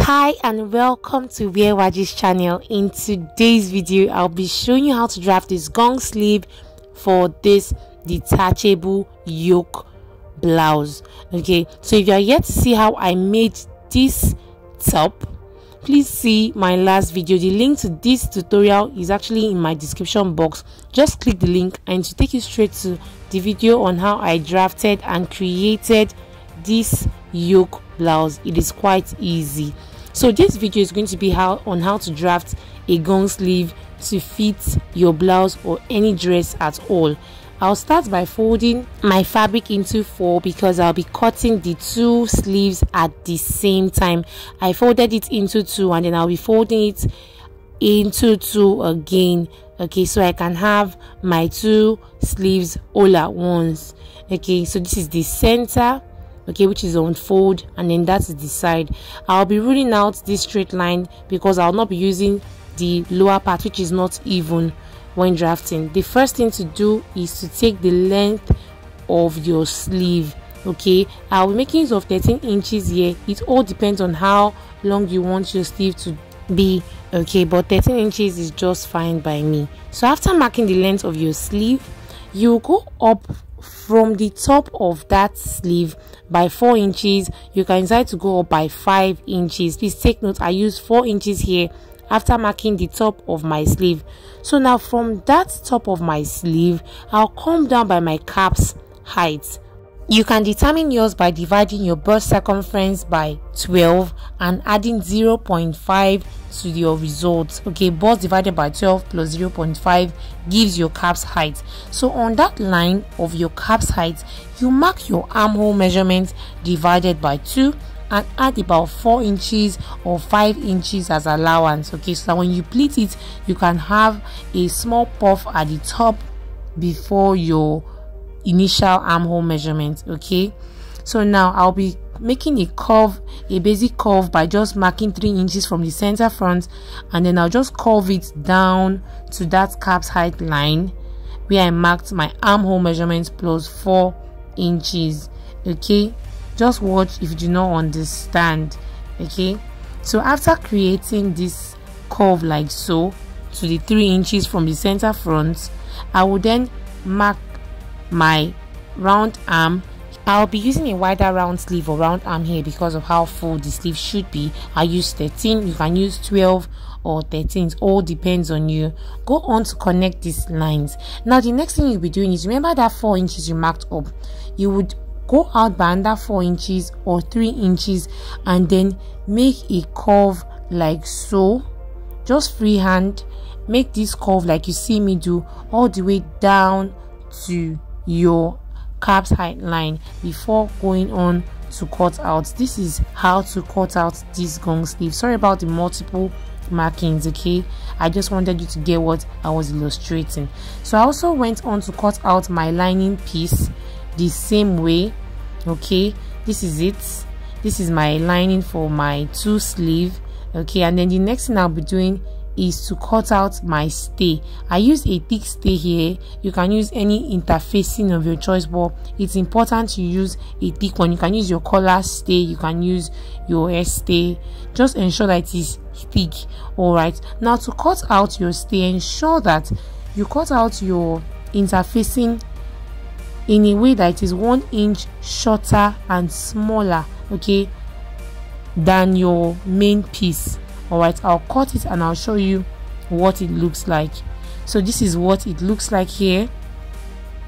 Hi and welcome to Wear Waji's channel. In today's video I'll be showing you how to draft this gong sleeve for this detachable yoke blouse. Okay, so if you are yet to see how I made this top, please see my last video. The link to this tutorial is actually in my description box. Just click the link and to take you straight to the video on how I drafted and created this yoke blouse. It is quite easy. So this video is going to be on how to draft a gong sleeve to fit your blouse or any dress at all. I'll start by folding my fabric into 4 because I'll be cutting the 2 sleeves at the same time. I folded it into 2 and then I'll be folding it into 2 again. Okay, so I can have my 2 sleeves all at once. Okay, so this is the center, okay, which is on fold, and then that is the side. I'll be ruling out this straight line because I'll not be using the lower part, which is not even when drafting. The first thing to do is to take the length of your sleeve. Okay, I'll be making use of 13 inches here. It all depends on how long you want your sleeve to be. Okay, but 13 inches is just fine by me. So after marking the length of your sleeve, you go up from the top of that sleeve by 4 inches. You can decide to go up by 5 inches. Please take note, I use 4 inches here after marking the top of my sleeve. So now from that top of my sleeve, I'll come down by my cap's height. You can determine yours by dividing your bust circumference by 12 and adding 0.5 to your results. Okay, bust divided by 12 plus 0.5 gives your cap's height. So on that line of your cap's height, you mark your armhole measurement divided by 2 and add about 4 inches or 5 inches as allowance. Okay, so that when you pleat it, you can have a small puff at the top before your initial armhole measurement. Okay, so now I'll be making a curve, a basic curve, by just marking 3 inches from the center front, and then I'll just curve it down to that cap's height line where I marked my armhole measurement plus 4 inches. Okay, just watch if you do not understand. Okay, so after creating this curve like so to the 3 inches from the center front, I will then mark my round arm. I'll be using a wider round sleeve or round arm here because of how full the sleeve should be. I use 13, you can use 12 or 13, it all depends on you. Go on to connect these lines. Now the next thing you'll be doing is, remember that 4 inches you marked up, you would go out by under 4 inches or 3 inches and then make a curve like so. Just freehand make this curve like you see me do all the way down to your cap's height line before going on to cut out. This is how to cut out this gong sleeve. Sorry about the multiple markings. Okay, I just wanted you to get what I was illustrating. So I also went on to cut out my lining piece the same way. Okay, this is it. This is my lining for my 2 sleeve. Okay, and then the next thing I'll be doing is to cut out my stay. I use a thick stay here. You can use any interfacing of your choice, but it's important to use a thick one. You can use your collar stay, you can use your hair stay. Just ensure that it is thick. All right, now to cut out your stay, ensure that you cut out your interfacing in a way that it is 1 inch shorter and smaller, okay, than your main piece. All right, I'll cut it and I'll show you what it looks like. So this is what it looks like here.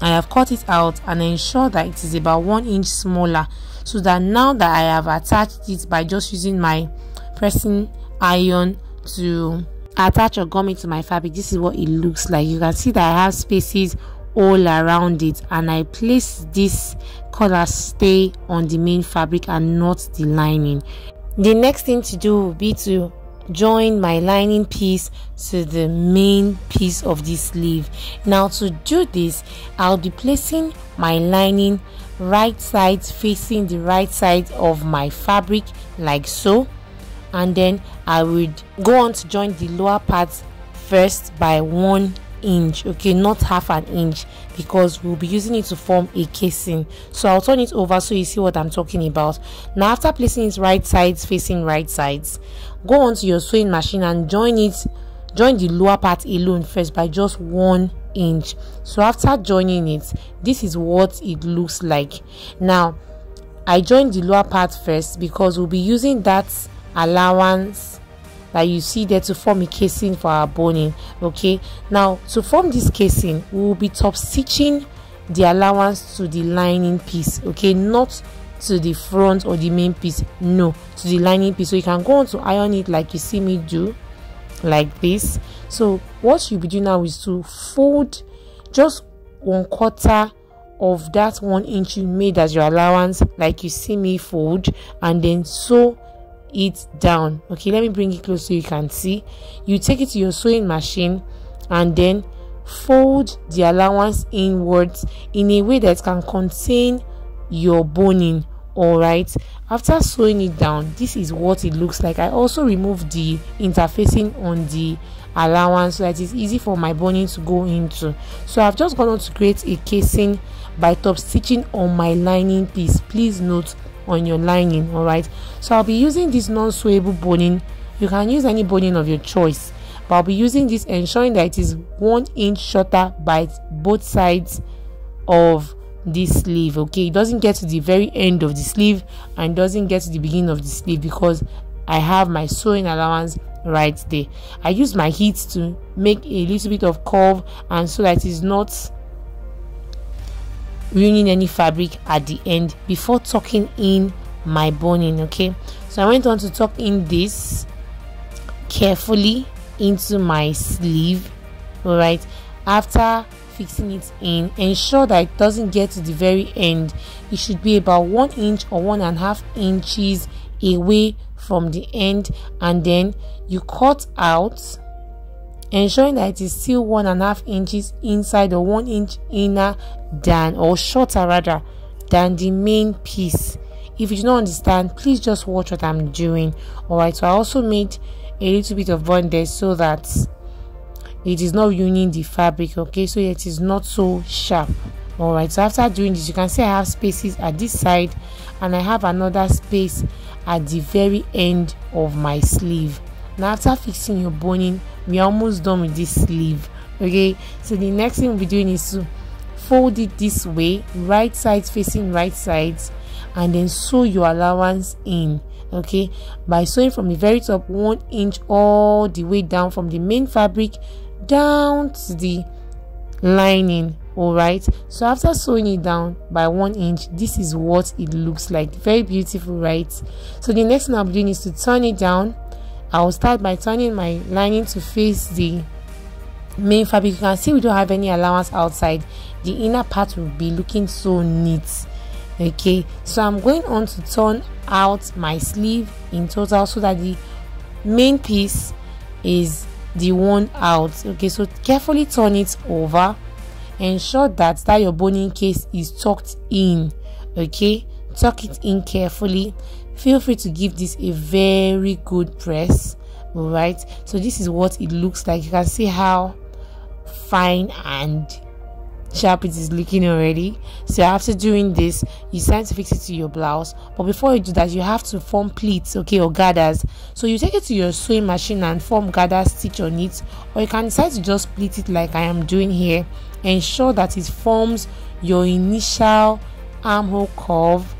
I have cut it out and ensure that it is about 1 inch smaller, so that now that I have attached it by just using my pressing iron to attach or gum it to my fabric, this is what it looks like. You can see that I have spaces all around it, and I place this collar stay on the main fabric and not the lining. The next thing to do will be to join my lining piece to the main piece of this sleeve. Now to do this, I'll be placing my lining right side facing the right side of my fabric like so, and then I would go on to join the lower part first by 1 inch, okay, not half an inch, because we'll be using it to form a casing. So I'll turn it over so you see what I'm talking about. Now after placing it right sides facing right sides, go onto your sewing machine and join the lower part alone first by just 1 inch. So after joining it, this is what it looks like. Now I joined the lower part first because we'll be using that allowance that you see there to form a casing for our boning. Okay, now to form this casing, we will be top stitching the allowance to the lining piece, okay, not to the front or the main piece, no, to the lining piece. So you can go on to iron it like you see me do, like this. So what you'll be doing now is to fold just 1/4 of that 1 inch you made as your allowance, like you see me fold, and then sew it down. Okay, let me bring it close so you can see. You take it to your sewing machine and then fold the allowance inwards in a way that can contain your boning. All right, after sewing it down, this is what it looks like. I also removed the interfacing on the allowance so that it's easy for my boning to go into. So I've just gone on to create a casing by top stitching on my lining piece. Please note, on your lining. All right, so I'll be using this non-sewable boning. You can use any boning of your choice, but I'll be using this, ensuring that it is 1 inch shorter by both sides of this sleeve. Okay, it doesn't get to the very end of the sleeve and doesn't get to the beginning of the sleeve, because I have my sewing allowance right there. I use my heat to make a little bit of curve, and so that it is not ruining any fabric at the end before tucking in my boning. Okay, so I went on to tuck in this carefully into my sleeve. All right, after fixing it in, ensure that it doesn't get to the very end. It should be about 1 inch or 1.5 inches away from the end, and then you cut out, ensuring that it is still 1.5 inches inside or 1 inch inner than, or shorter rather, than the main piece. If you do not understand, please just watch what I'm doing. All right, so I also made a little bit of bondage so that it is not ruining the fabric, okay, so it is not so sharp. All right, so after doing this, you can see I have spaces at this side and I have another space at the very end of my sleeve. Now after fixing your boning, we're almost done with this sleeve. Okay, so the next thing we'll be doing is to fold it this way, right sides facing right sides, and then sew your allowance in. Okay, by sewing from the very top 1 inch all the way down from the main fabric down to the lining. All right, so after sewing it down by 1 inch, this is what it looks like. Very beautiful, right? So the next thing I'll be doing is to turn it down. I'll start by turning my lining to face the main fabric. You can see we don't have any allowance outside. The inner part will be looking so neat. Okay, so I'm going on to turn out my sleeve in total so that the main piece is the one out. Okay, so carefully turn it over. Ensure that your boning case is tucked in. Okay, tuck it in carefully. Feel free to give this a very good press. All right, so this is what it looks like. You can see how fine and sharp it is looking already. So after doing this, you start to fix it to your blouse, but before you do that, you have to form pleats, okay, or gathers. So you take it to your sewing machine and form gather stitch on it, or you can decide to just pleat it like I am doing here. Ensure that it forms your initial armhole curve.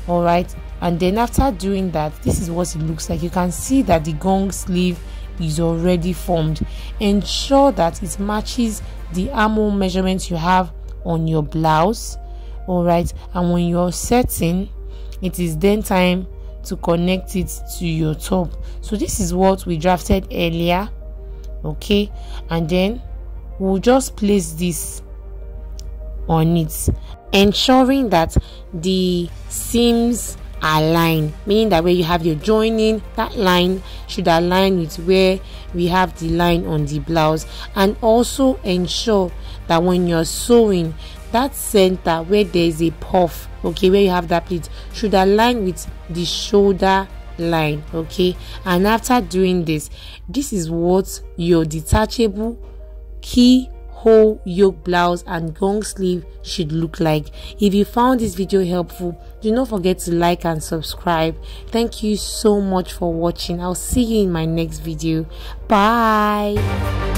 All right, and then after doing that, this is what it looks like. You can see that the gong sleeve is already formed. Ensure that it matches the armhole measurements you have on your blouse. All right, and when you're setting, it is then time to connect it to your top. So this is what we drafted earlier. Okay, and then we'll just place this on it, ensuring that the seams align, meaning that where you have your joining, that line should align with where we have the line on the blouse. And also ensure that when you're sewing, that center where there is a puff, okay, where you have that pleat, should align with the shoulder line. Okay, and after doing this, this is what your detachable key whole yoke blouse and gong sleeve should look like. If you found this video helpful, do not forget to like and subscribe. Thank you so much for watching. I'll see you in my next video. Bye.